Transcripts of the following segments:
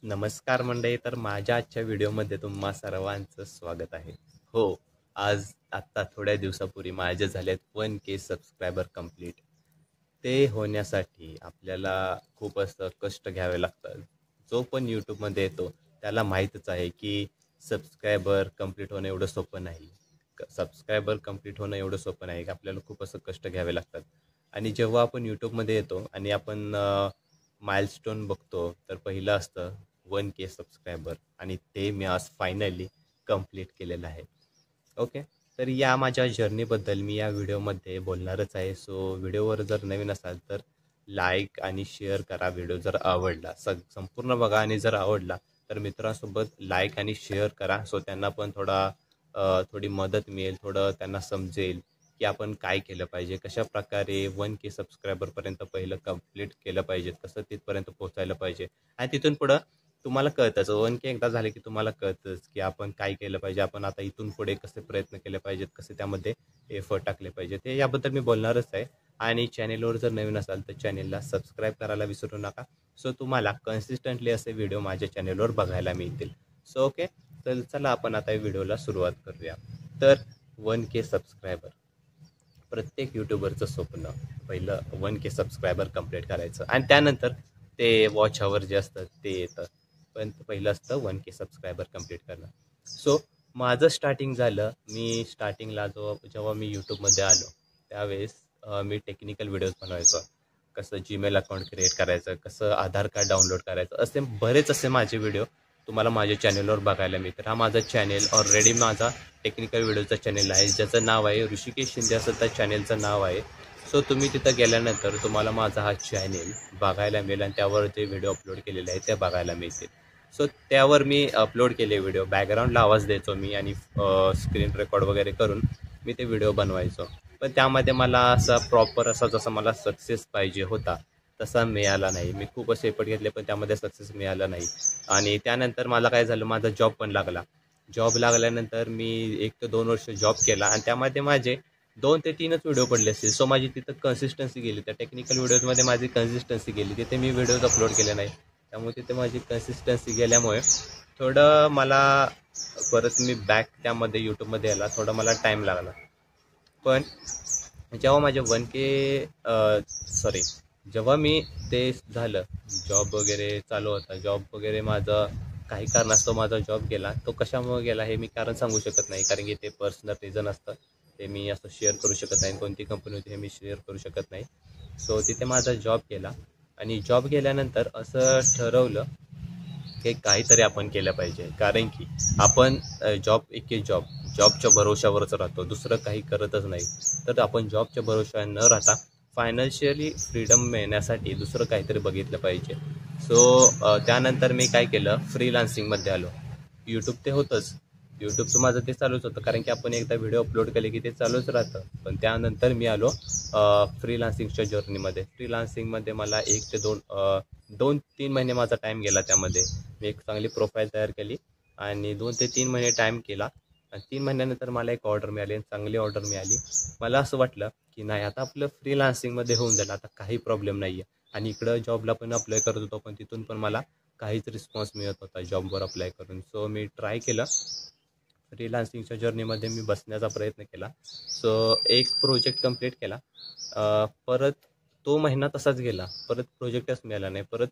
नमस्कार मंडळी. तर माझ्या आजच्या व्हिडिओमध्ये तुम्हा सर्वांचं स्वागत आहे. हो, आज आत्ता थोड्या दिवसापूर्वी माझे झालेत 1K सबस्क्रायबर कंप्लीट. ते होण्यासाठी आपल्याला खूप असं कष्ट घ्यावे लागतात. जो पण यूट्यूबमध्ये येतो त्याला माहीतच आहे की सबस्क्रायबर कंप्लीट होणं एवढं सोपं नाही. सबस्क्रायबर कंप्लीट होणं एवढं सोपं नाही की आपल्याला खूप असं कष्ट घ्यावे लागतात. आणि जेव्हा आपण यूट्यूबमध्ये येतो आणि आपण माइलस्टोन बघतो तर पहिलं असतं 1K सबस्क्रायबर आणि ते मी आज फायनली कंप्लीट केलेलं आहे. ओके. तर या माझ्या जर्नीबद्दल मी या व्हिडिओमध्ये बोलणारच आहे. सो व्हिडिओवर जर नवीन असाल तर लाईक आणि शेअर करा. व्हिडिओ जर आवडला संपूर्ण बघा आणि जर आवडला तर मित्रांसोबत लाईक आणि शेअर करा. सो त्यांना पण थोडी मदत मिळेल, थोडं त्यांना समजेल की आपण काय केलं पाहिजे, कशाप्रकारे 1K सबस्क्रायबरपर्यंत पहिलं कंप्लीट केलं पाहिजे, कसं तिथपर्यंत पोहोचायला पाहिजे. आणि तिथून पुढं तुम्हाला कळतंच 1K एकदा झाले की तुम्हाला कळतंच की आपण काय केलं पाहिजे, आपण आता इथून पुढे कसे प्रयत्न केले पाहिजेत, कसे त्यामध्ये एफर्ट टाकले पाहिजे, ते याबद्दल मी बोलणारच आहे. आणि चॅनेलवर जर नवीन असाल तर चॅनेलला सबस्क्राईब करायला विसरू नका. सो तुम्हाला कन्सिस्टंटली असे व्हिडिओ माझ्या चॅनेलवर बघायला मिळतील. So okay. तर चला आपण आता व्हिडिओला सुरुवात करूया. तर 1K सबस्क्रायबर प्रत्येक यूट्यूबरचं स्वप्न पहिलं 1K सबस्क्रायबर कंप्लीट करायचं आणि त्यानंतर ते वॉच अवर जे असतं ते येतं. पण पहिलं असतं 1K सबस्क्रायबर कंप्लीट करणं. सो माझं स्टार्टिंग झालं, मी स्टार्टिंगला जेव्हा मी यूट्यूबमध्ये आलो त्यावेळेस मी टेक्निकल व्हिडिओज बनवायचो. कसं जीमेल अकाउंट क्रिएट करायचं, कसं आधार कार्ड डाउनलोड करायचं, असे बरेच असे माझे व्हिडिओ तुम्हाला माझ्या चॅनलवर बघायला मिळतील. हा माझा चॅनेल ऑलरेडी माझा टेक्निकल व्हिडिओचा चॅनेल आहे, ज्याचं नाव आहे ऋषिकेश शिंदे, असं त्या चॅनेलचं नाव आहे. सो तुम्ही तिथं गेल्यानंतर तुम्हाला माझा हा चॅनेल बघायला मिळेल आणि त्यावर जे व्हिडिओ अपलोड केलेले आहेत ते बघायला मिळतील. सो त्यावर मी अपलोड केले व्हिडिओ, बॅकग्राऊंडला आवाज द्यायचो मी आणि स्क्रीन रेकॉर्ड वगैरे करून मी ते व्हिडिओ बनवायचो. पण त्यामध्ये मला असा प्रॉपर असा जसा मला सक्सेस पाहिजे होता तसा मिळाला नाही. मी खूप असे एफर्ट घेतले पण त्यामध्ये सक्सेस मिळाला नाही. आणि त्यानंतर मला काय झालं, माझा जॉब पण लागला. जॉब लागल्यानंतर मी 1 ते 2 वर्ष जॉब केला आणि त्यामध्ये माझे 2 ते 3च व्हिडिओ पडले असतील. सो माझी तिथं कन्सिस्टन्सी गेली. त्या टेक्निकल व्हिडिओजमध्ये माझी कन्सिस्टन्सी गेली. तिथे मी व्हिडिओज अपलोड केले नाही. त्यामुळे तिथे माझी कन्सिस्टन्सी गेल्यामुळे थोडं मला परत मी त्यामध्ये यूट्यूबमध्ये यायला थोडा मला टाईम लागला. पण जेव्हा माझे 1K सॉरी जेव्हा मी ते झालं, जॉब वगैरे चालू होता, जॉब वगैरे माझं काही कारणास्तव माझा जॉब गेला. तो कशामुळे गेला हे मी कारण सांगू शकत नाही, कारण की ते पर्सनल रिझन असतं. ते मी असं शेअर करू शकत नाही. कोणती कंपनी होती हे मी शेअर करू शकत नाही. सो तिथे माझा जॉब गेला आणि जॉब गेल्यानंतर असं ठरवलं की काहीतरी आपण केलं पाहिजे. कारण की आपण जॉबच्या भरोशावरच राहतो, दुसरं काही करतच नाही. तर आपण जॉबच्या भरोशावर न राहता फायनान्शियली फ्रीडम मिळण्यासाठी दुसरं काहीतरी बघितलं पाहिजे. सो त्यानंतर मी काय केलं, फ्रीलान्सिंगमध्ये आलो. यूट्यूब ते होतंच, यूट्यूबचं माझं ते चालूच होतं, कारण की आपण एकदा व्हिडिओ अपलोड केले की ते चालूच राहतं. पण त्यानंतर मी आलो फ्रीलान्सिंगच्या जर्नीमध्ये. फ्रीलान्सिंगमध्ये मला 2-3 महिने माझा टाईम गेला. त्यामध्ये मी एक चांगली प्रोफाईल तयार केली आणि 2 ते 3 महिने टाईम केला आणि 3 महिन्यानंतर मला एक ऑर्डर मिळाली आणि चांगली ऑर्डर मिळाली. मला असं वाटलं की नाही, आता आपलं फ्रीलान्सिंगमध्ये होऊन जाईल, आता काही प्रॉब्लेम नाही आहे. आणि इकडं जॉबला पण अप्लाय करत होतो, पण तिथून पण मला काहीच रिस्पॉन्स मिळत होता जॉबवर अप्लाय करून. सो मी ट्राय केलं, फ्रीलान्सिंगच्या जर्नीमध्ये मी बसण्याचा प्रयत्न केला. सो एक प्रोजेक्ट कंप्लीट केला. परत तो महिना तसाच गेला, परत प्रोजेक्टच मिळाला नाही. परत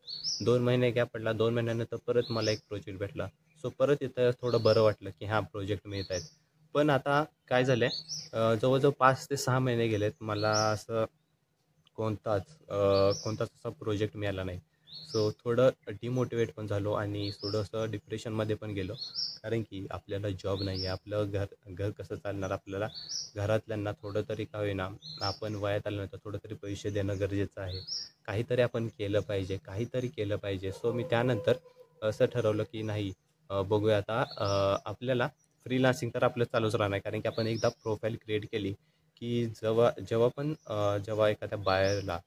2 महिने गॅप पडला. 2 महिन्यानंतर परत मला एक प्रोजेक्ट भेटला. सो परत इथं थोडं बरं वाटलं की हां, प्रोजेक्ट मिळत आहेत. पण आता काय झालं आहे, जवळजवळ 5 ते 6 महिने गेलेत, मला असं कोणताच असा प्रोजेक्ट मिळाला नाही. सो थोडं डिमोटिवेट पण झालो आणि थोडंसं डिप्रेशनमध्ये पण गेलो, कारण की आपल्याला जॉब नाही आहे. आपलं घर कसं चालणार, आपल्याला घरातल्यांना थोडं तरी का होईना, आपण वयात आल्यानंतर थोडं तरी पैसे देणं गरजेचं आहे. काहीतरी आपण केलं पाहिजे, काहीतरी केलं पाहिजे. सो मी त्यानंतर असं ठरवलं की नाही, बघूया आता. आपल्याला फ्रीलान्सिंग तर आपलं चालूच राहणार, कारण की आपण एकदा प्रोफाईल क्रिएट केली की जेव्हा एखाद्या बायरला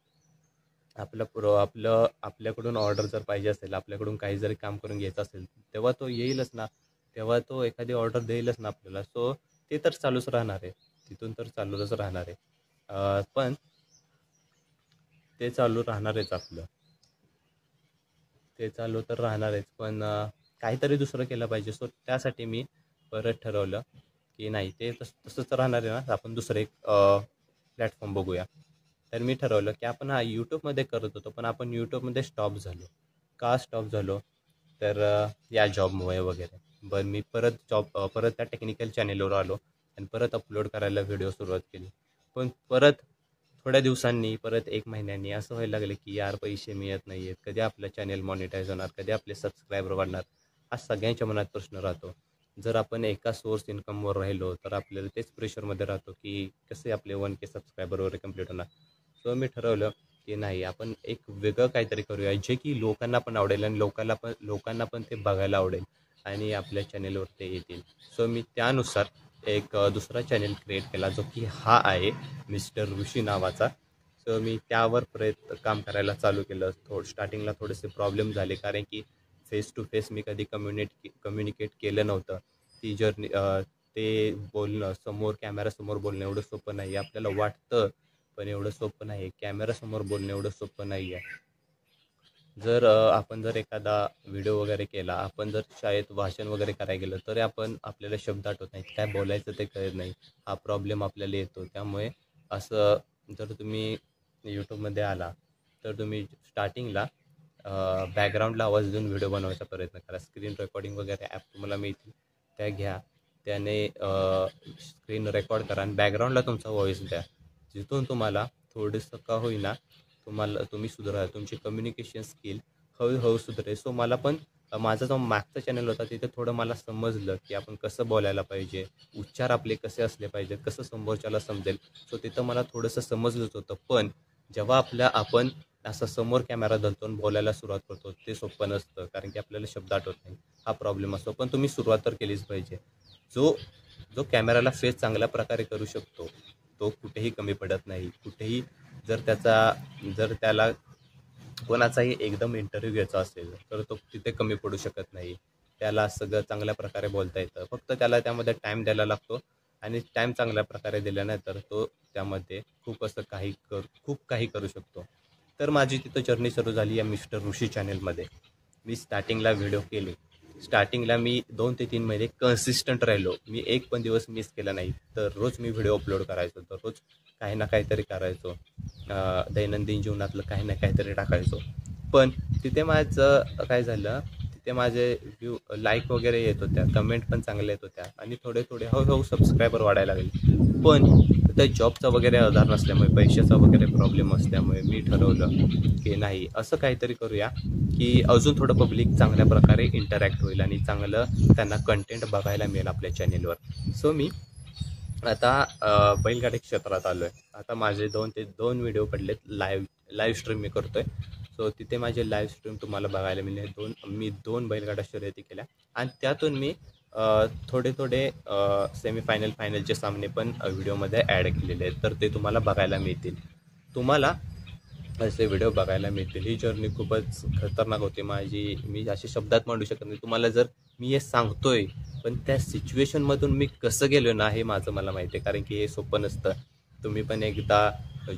आपल्याकडून ऑर्डर जर पाहिजे असेल, आपल्याकडून काही जरी काम करून घ्यायचं असेल, तेव्हा तो येईलच ना, तेव्हा तो एखादी ऑर्डर देईलच ना आपल्याला. सो ते तर चालूच राहणार आहे, तिथून तर चालूच राहणार आहे. पण ते चालू राहणारच आपलं, ते चालू तर राहणारच, पण काहीतरी दुसरं केलं पाहिजे. सो त्यासाठी मी परत ठरवलं की नाही, ते तसंच राहणार आहे ना, आपण दुसरं एक प्लॅटफॉर्म बघूया. तर मी ठरवलं की आपण यूट्यूबमध्ये करत होतो, पण आपण यूट्यूबमध्ये स्टॉप झालो. का स्टॉप झालो? तर या जॉबमुळे वगैरे. बरं, मी परत त्या टेक्निकल चॅनेलवर आलो आणि परत अपलोड करायला व्हिडिओ सुरुवात केली. पण परत थोड्या दिवसांनी, परत 1 महिन्यांनी असं व्हायला लागलं की यार, पैसे मिळत नाही आहेत. कधी आपलं चॅनेल मॉनिटाईज होणार? कधी आपले सबस्क्रायबर वाढणार? हा सगळ्यांच्या मनात प्रश्न राहतो. जर आपण एका सोर्स इन्कमवर राहिलो तर आपल्याला तेच प्रेशरमध्ये राहतो की कसे आपले 1K सबस्क्रायबर वगैरे कंप्लीट होणार. सो मी ठरवलं की नाही, आपण एक वेगळं काहीतरी करूया जे की लोकांना पण आवडेल आणि लोकांना पण ते बघायला आवडेल आणि आपल्या चॅनेलवर ते येतील. सो मी त्यानुसार एक दुसरा चॅनेल क्रिएट केला, जो की हा आहे मिस्टर ऋषी नावाचा. सो मी त्यावर काम करायला चालू केलं. स्टार्टिंगला थोडेसे प्रॉब्लेम झाले, कारण की फेस टू फेस मी कधी कम्युनिकेट केलं नव्हतं. ती जर्नी, ते बोलणं, कॅमेरासमोर बोलणं एवढं सोपं नाही आहे. आपल्याला वाटतं, पण एवढं सोपं नाही आहे. कॅमेरासमोर बोलणं एवढं सोपं नाही आहे. आपण जर एखादा व्हिडिओ वगैरे केला, आपण जर शाळेत भाषण वगैरे करायला गेलं, तरी आपल्याला शब्द आठवत नाहीत, काय बोलायचं ते कळत नाही. हा प्रॉब्लेम आपल्याला येतो. त्यामुळे असं, जर तुम्ही यूट्यूबमध्ये आला तर तुम्ही स्टार्टिंगला बॅकग्राऊंडला आवाज देऊन व्हिडिओ बनवायचा प्रयत्न करा. स्क्रीन रेकॉर्डिंग वगैरे ॲप तुम्हाला मिळतील, त्या घ्या. त्याने स्क्रीन रेकॉर्ड करा आणि बॅकग्राऊंडला तुमचा व्हॉईस द्या. जिथून तुम्हाला थोडंसं का होईना तुम्ही सुधारा. तुमची कम्युनिकेशन स्किल हळूहळू सुधारेल. सो मला पण माझा जो मागचा चॅनल होता तिथे थोडं मला समजलं की आपण कसं बोलायला पाहिजे, उच्चार आपले कसे असले पाहिजेत, कसं समोरच्याला समजेल. सो तिथं मला थोडंसं समजलंच होतं. पण जेव्हा आपण असं समोर कॅमेरा धरतो आणि बोलायला सुरुवात करतो, ते सोपं नसतं, कारण की आपल्याला शब्द आठवत नाही. हा प्रॉब्लेम असतो. पण तुम्ही सुरुवात तर केलीच पाहिजे. जो जो कॅमेराला फेस चांगल्या प्रकारे करू शकतो, तो कुठेही कमी पडत नाही. कुठेही जर त्याला कोणाचाही एकदम इंटरव्ह्यू घ्यायचा असेल तर तो तिथे कमी पडू शकत नाही. त्याला सगळं चांगल्या प्रकारे बोलता येतं. फक्त त्याला त्यामध्ये टाईम द्यायला लागतो आणि टाईम चांगल्या प्रकारे दिल्यानंतर तो त्यामध्ये खूप काही करू शकतो. तर माझी तिथं जर्नी सुरू झाली या मिस्टर ऋषी चॅनेलमध्ये. मी स्टार्टिंगला व्हिडिओ केले. स्टार्टिंगला मी 2 ते 3 महिने कन्सिस्टंट राहिलो. मी एक पण दिवस मिस केला नाही. दररोज मी व्हिडिओ अपलोड करायचो. दररोज काही ना काहीतरी करायचो. दैनंदिन जीवनातलं काही ना काहीतरी टाकायचो. पण तिथे माझं काय झालं, तिथे माझे लाईक वगैरे येत होत्या, कमेंट पण चांगल्या येत होत्या आणि थोडे हळूहळू सबस्क्रायबर वाढायला लागले. पण त्या जॉबचा वगैरे आधार नसल्यामुळे, पैशाचा वगैरे प्रॉब्लेम असल्यामुळे मी ठरवलं की नाही, असं काहीतरी करूया की अजून थोडं पब्लिक चांगल्या प्रकारे इंटरॅक्ट होईल आणि चांगलं त्यांना कंटेंट बघायला मिळेल आपल्या चॅनेलवर. सो मी आता बैलगाडी क्षेत्रात आलो आहे. आता माझे 2 व्हिडिओ पडलेत, लाईव्ह स्ट्रीम मी करतो आहे. सो तिथे माझे लाईव्ह स्ट्रीम तुम्हाला बघायला मिळेल. मी 2 बैलगाडा शर्यती केल्या आणि त्यातून मी थोडे सेमीफायनल, फायनलचे सामने पण व्हिडिओमध्ये ॲड केलेले आहेत. तर ते तुम्हाला बघायला मिळतील. तुम्हाला असे व्हिडिओ बघायला मिळतील. ही जर्नी खूपच खतरनाक होती माझी. मी अशा शब्दात मांडू शकत नाही. तुम्हाला जर मी हे सांगतोय, पण त्या सिच्युएशनमधून मी कसं गेलो ना, हे मला माहिती आहे. कारण की हे सोपं नसतं. तुम्ही पण एकदा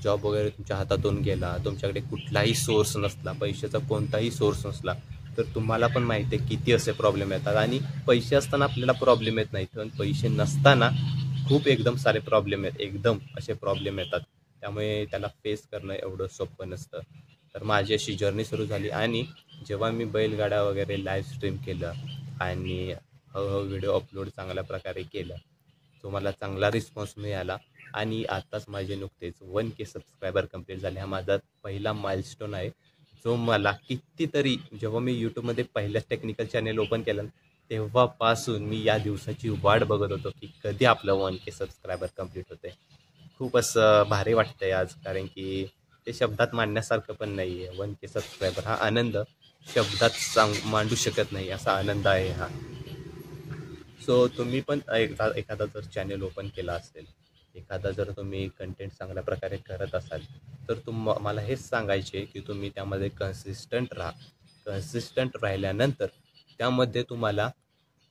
जॉब वगैरे तुमच्या हातातून गेला, तुमच्याकडे कुठलाही सोर्स नसला, पैशाचा कोणताही सोर्स नसला, तर तुम्हाला पण माहिती आहे किती असे प्रॉब्लेम येतात. आणि पैसे असताना आपल्याला प्रॉब्लेम येत नाहीत, पण पैसे नसताना खूप एकदम सारे प्रॉब्लेम एकदम असे प्रॉब्लेम येतात. त्यामुळे त्याला फेस करणं एवढं सोपं नसतं. तर माझी अशी जर्नी सुरू झाली आणि जेव्हा मी बैलगाडा वगैरे लाईव्ह स्ट्रीम केलं आणि हळूहळू व्हिडिओ अपलोड चांगल्या प्रकारे केलं, तो मला चांगला रिस्पॉन्स मिळाला आणि आत्ताच माझे नुकतेच 1K सबस्क्रायबर कंप्लीट झाले. हा माझा पहिला माइलस्टोन आहे, जो मला कितीतरी, जेव्हा मी यूट्यूबमध्ये पहिल्याच टेक्निकल चॅनेल ओपन केलं तेव्हापासून मी या दिवसाची वाट बघत होतो की कधी आपलं 1K सबस्क्रायबर कंप्लीट होते. खूप असं भारी वाटतंय आज, कारण की ते शब्दात मांडण्यासारखं पण नाही आहे. 1K सबस्क्रायबर हा आनंद शब्दात मांडू शकत नाही, असा आनंद आहे हा. सो तुम्ही पण एखादा जर चॅनल ओपन केला असेल, एखादा जर तुम्ही कंटेंट चांगल्या प्रकारे करत असाल, तर मला हेच सांगायचे की तुम्ही त्यामध्ये कन्सिस्टंट राहा. कन्सिस्टंट राहिल्यानंतर त्यामध्ये तुम्हाला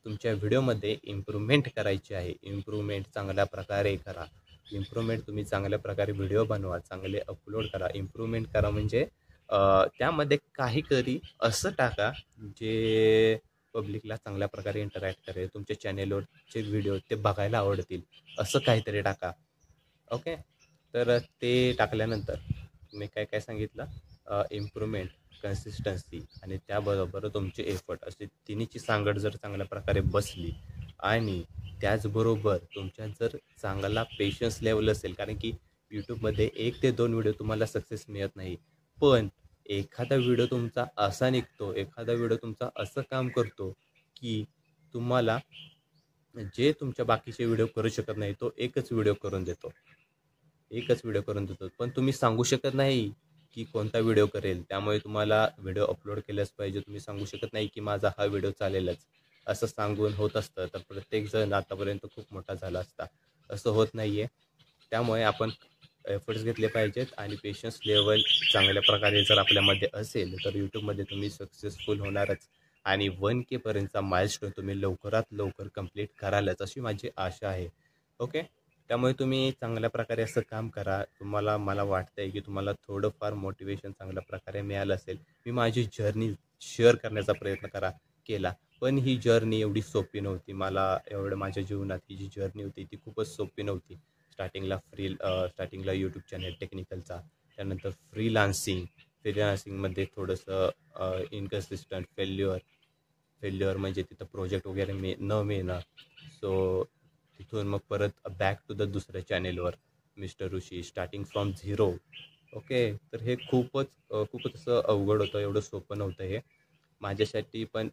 तुमच्या व्हिडिओमध्ये इम्प्रूव्हमेंट करायची आहे. इम्प्रूव्हमेंट चांगल्या प्रकारे करा. तुम्ही चांगल्या प्रकारे व्हिडिओ बनवा, चांगले अपलोड करा. इम्प्रूव्हमेंट करा म्हणजे त्यामध्ये काहीतरी असं टाका जे पब्लिकला चांगल्या प्रकारे इंटरॅक्ट करेल, तुमच्या चॅनेलवरचे व्हिडिओ ते बघायला आवडतील असं काहीतरी टाका. ओके. तर ते टाकल्यानंतर मी काय काय सांगितलं, इम्प्रूव्हमेंट, कन्सिस्टन्सी आणि त्याबरोबर तुमचे एफर्ट असे तिन्हीची सांगड जर चांगल्या प्रकारे बसली आणि त्याचबरोबर तुमच्यात जर चांगला पेशन्स लेवल असेल, कारण की यूट्यूबमध्ये 1 ते 2 व्हिडिओ तुम्हाला सक्सेस मिळत नाही, पण एखादा व्हिडिओ तुमचा असा निघतो, एखादा व्हिडिओ तुमचा असं काम करतो की तुम्हाला जे तुमच्या बाकीचे व्हिडिओ करू शकत नाही तो एकच व्हिडिओ करून देतो. पण तुम्ही सांगू शकत नाही की कोणता व्हिडिओ करेल. त्यामुळे तुम्हाला व्हिडिओ अपलोड केलाच पाहिजे. तुम्ही सांगू शकत नाही की माझा हा व्हिडिओ चालेलच. असं सांगून होत असतं तर प्रत्येकजण आतापर्यंत खूप मोठा झाला असता. असं होत नाही आहे. त्यामुळे आपण एफर्ट्स घेतले पाहिजेत आणि पेशन्स लेवल चांगल्या प्रकारे जर आपल्यामध्ये असेल तर यूट्यूबमध्ये तुम्ही सक्सेसफुल होणारच आणि 1K पर्यंतचा माइलस्टोन तुम्ही लवकरात लवकर कंप्लीट करालच अशी माझी आशा आहे. ओके. त्यामुळे तुम्ही चांगल्या प्रकारे असं काम करा. मला वाटतंय की तुम्हाला थोडंफार मोटिवेशन चांगल्या प्रकारे मिळालं असेल. मी माझी जर्नी शेअर करण्याचा प्रयत्न केला. पण ही जर्नी एवढी सोपी नव्हती. मला एवढं माझ्या जीवनात ही जी जर्नी होती ती खूपच सोपी नव्हती. स्टार्टिंगला यूट्यूब चॅनल टेक्निकलचा, त्यानंतर फ्रीलान्सिंगमध्ये थोडंसं इनकन्सिस्टंट फेल्युअर म्हणजे तिथं प्रोजेक्ट वगैरे न मिळणं. सो तिथून मग परत बॅक टू द दुसऱ्या चॅनेलवर mister Rishi, starting from zero. Okay. तर हे खूपच असं अवघड होतं, एवढं सोपं नव्हतं हे माझ्यासाठी पण.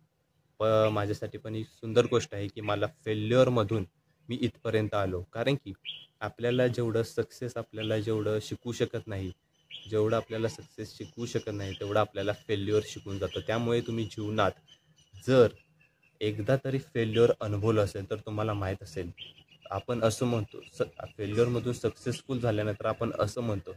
माझ्यासाठी पण ही सुंदर गोष्ट आहे की मला फेल्युअरमधून मी इथपर्यंत आलो. कारण की आपल्याला जेवढं शिकवू शकत नाही, जेवढं आपल्याला सक्सेस शिकवू शकत नाही, तेवढं आपल्याला फेल्युअर शिकून जातं. त्यामुळे तुम्ही जीवनात जर एकदा तरी फेल्युअर अनुभवलं असेल तर तुम्हाला माहीत असेल. आपण असं म्हणतो फेल्युअरमधून सक्सेसफुल झाल्यानंतर आपण असं म्हणतो,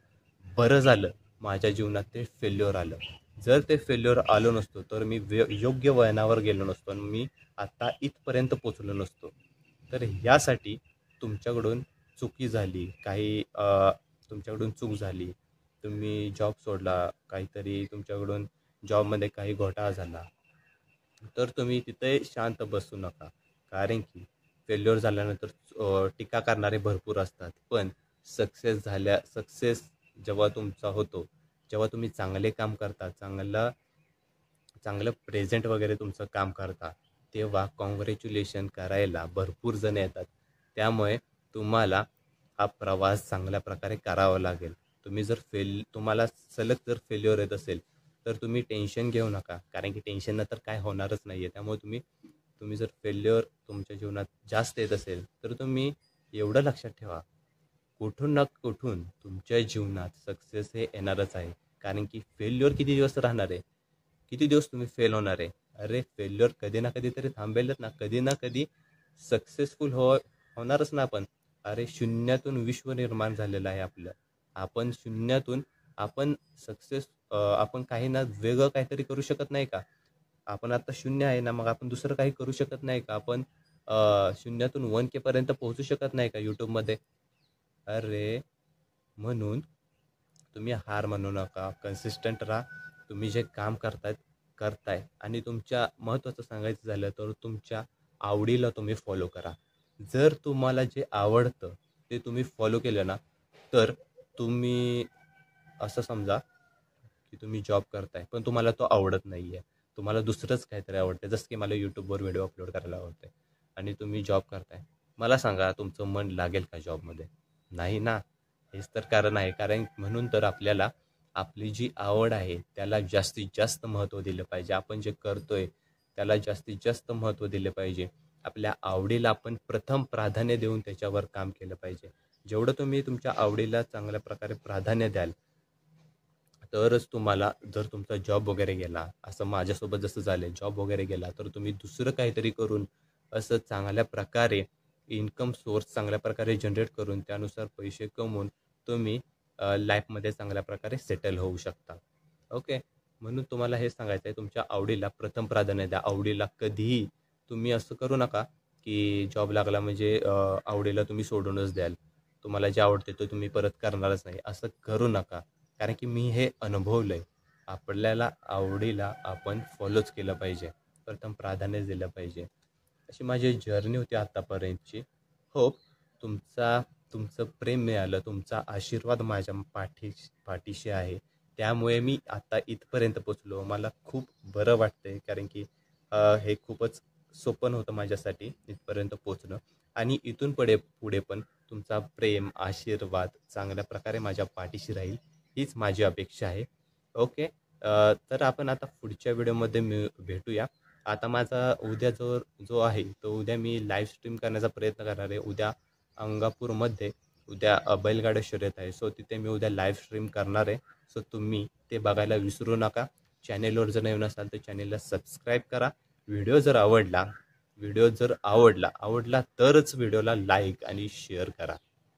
बरं झालं माझ्या जीवनात ते फेल्युअर आलं. जर ते फेल्युअर आलो नसतो तर मी योग्य वळणावर गेलो नसतो आणि मी आता इथपर्यंत पोचलो नसतो. तर यासाठी तुमच्याकडून चुकी झाली, तुमच्याकडून चूक झाली, तुम्ही जॉब सोडला, काहीतरी तुमच्याकडून जॉबमध्ये काही घोटाळा झाला, तर तुम्ही तिथे शांत बसू नका. कारण की फेल्युअर झाल्यानंतर टीका करणारे भरपूर असतात. पण सक्सेस जेव्हा तुमचा होतो, जेव्हा तुम्ही चांगले काम करता, चांगलं प्रेझेंट वगैरे तुमचं काम करता, तेव्हा कॉंग्रॅच्युलेशन करायला भरपूर जण येतात. त्यामुळे तुम्हाला हा प्रवास चांगल्या प्रकारे करावा लागेल. तुम्हाला सलग जर फेल्युअर येत असेल तर तुम्ही टेन्शन घेऊ नका. कारण की टेन्शननं तर काय होणारच नाही आहे. त्यामुळे तुम्ही जर फेल्युअर तुमच्या जीवनात जास्त येत असेल तर तुम्ही एवढं लक्षात ठेवा, कुठून ना कुठून तुमच्या जीवनात सक्सेस हे येणारच आहे. कारण की फेल्युअर किती दिवस राहणार आहे? किती दिवस तुम्ही फेल होणार आहे? अरे फेल्युअर कधी ना कधी तरी थांबेलच ना. कधी ना कधी सक्सेसफुल होणारच ना आपण. अरे शून्यातून विश्व निर्माण झालेलं आहे आपलं. आपण शून्यातून आपण आपण काही ना वेगळं काहीतरी करू शकत नाही का? आपण आता शून्य आहे ना, मग आपण दुसरं काही करू शकत नाही का? आपण शून्यातून 1K पर्यंत पोहोचू शकत नाही का यूट्यूबमध्ये? अरे म्हणून तुम्ही हार मानू नका, कन्सिस्टंट राहा. तुम्ही जे काम करताय आणि महत्त्वाचं सांगायचं झालं तर तुमच्या आवडीला तुम्ही फॉलो करा. जर तुम्हाला जे आवडतं ते तुम्ही फॉलो केलं ना, तर तुम्ही असं समजा की तुम्ही जॉब करताय पण तुम्हाला तो आवडत नाही आहे. तुम्हाला दुसरंच काहीतरी आवडतं. जसं की मला यूट्यूबवर व्हिडिओ अपलोड करायला आवडते आणि तुम्ही जॉब करताय. मला सांगा तुमचं मन लागेल का जॉबमध्ये? नाही ना. हेच तर कारण आहे. कारण म्हणून तर आपल्याला आपली जी आवड आहे त्याला जास्तीत जास्त महत्त्व दिलं पाहिजे. आपण जे करतोय त्याला जास्तीत जास्त महत्त्व दिलं पाहिजे. आपल्या आवडीला आपण प्रथम प्राधान्य देऊन त्याच्यावर काम केलं पाहिजे. जेवढं तुम्ही तुमच्या आवडीला चांगल्या प्रकारे प्राधान्य द्याल तरच तुम्हाला, जर तुमचा जॉब वगैरे गेला, असं माझ्यासोबत जसं झालं आहे, जॉब वगैरे गेला तर तुम्ही दुसरं काहीतरी करून असं चांगल्या प्रकारे इन्कम सोर्स चांगल्या प्रकारे जनरेट करून त्यानुसार पैसे कमवून तुम्ही लाईफमध्ये चांगल्या प्रकारे सेटल होऊ शकता. ओके. म्हणून तुम्हाला हे सांगायचं आहे, तुमच्या आवडीला प्रथम प्राधान्य द्या. आवडीला कधीही तुम्ही असं करू नका की जॉब लागला म्हणजे आवडीला तुम्ही सोडूनच द्याल. तुम्हाला जे आवडते ते तुम्ही परत करणारच नाही, असं करू नका. कारण की मी हे अनुभवलं आहे. आपल्याला आवडीला आपण फॉलोच केलं पाहिजे, प्रथम प्राधान्य दिलं पाहिजे. अशी माझी जर्नी होती आत्तापर्यंतची. होप तुमचं प्रेम मिळालं, तुमचा आशीर्वाद माझ्या पाठीशी आहे. त्यामुळे मी आता इथपर्यंत पोचलो. मला खूप बरं वाटतंय, कारण की हे खूपच सोपं नव्हतं माझ्यासाठी इथपर्यंत पोचणं. आणि इथून पुढे पण तुमचा प्रेम, आशीर्वाद चांगल्या प्रकारे माझ्या पाठीशी राहील, हीच माझी अपेक्षा आहे. ओके. तर आपण आता पुढच्या व्हिडिओमध्ये भेटूया. आता माझा उद्या जो आहे तो उद्या मी लाईव्ह स्ट्रीम करण्याचा प्रयत्न करणार आहे. उद्या अंगापूरमध्ये उद्या बैलगाडा शर्यत आहे. सो तिथे मी उद्या लाईव्ह स्ट्रीम करणार आहे. सो तुम्ही ते बघायला विसरू नका. चॅनेलवर जर नवीन असाल तर चॅनेलला सबस्क्राईब करा. व्हिडिओ जर आवडला तरच व्हिडिओला लाईक आणि शेअर करा.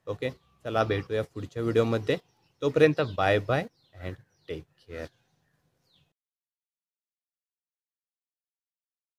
ओके. चला भेटूया पुढच्या व्हिडिओमध्ये. तोपर्यंत बाय बाय.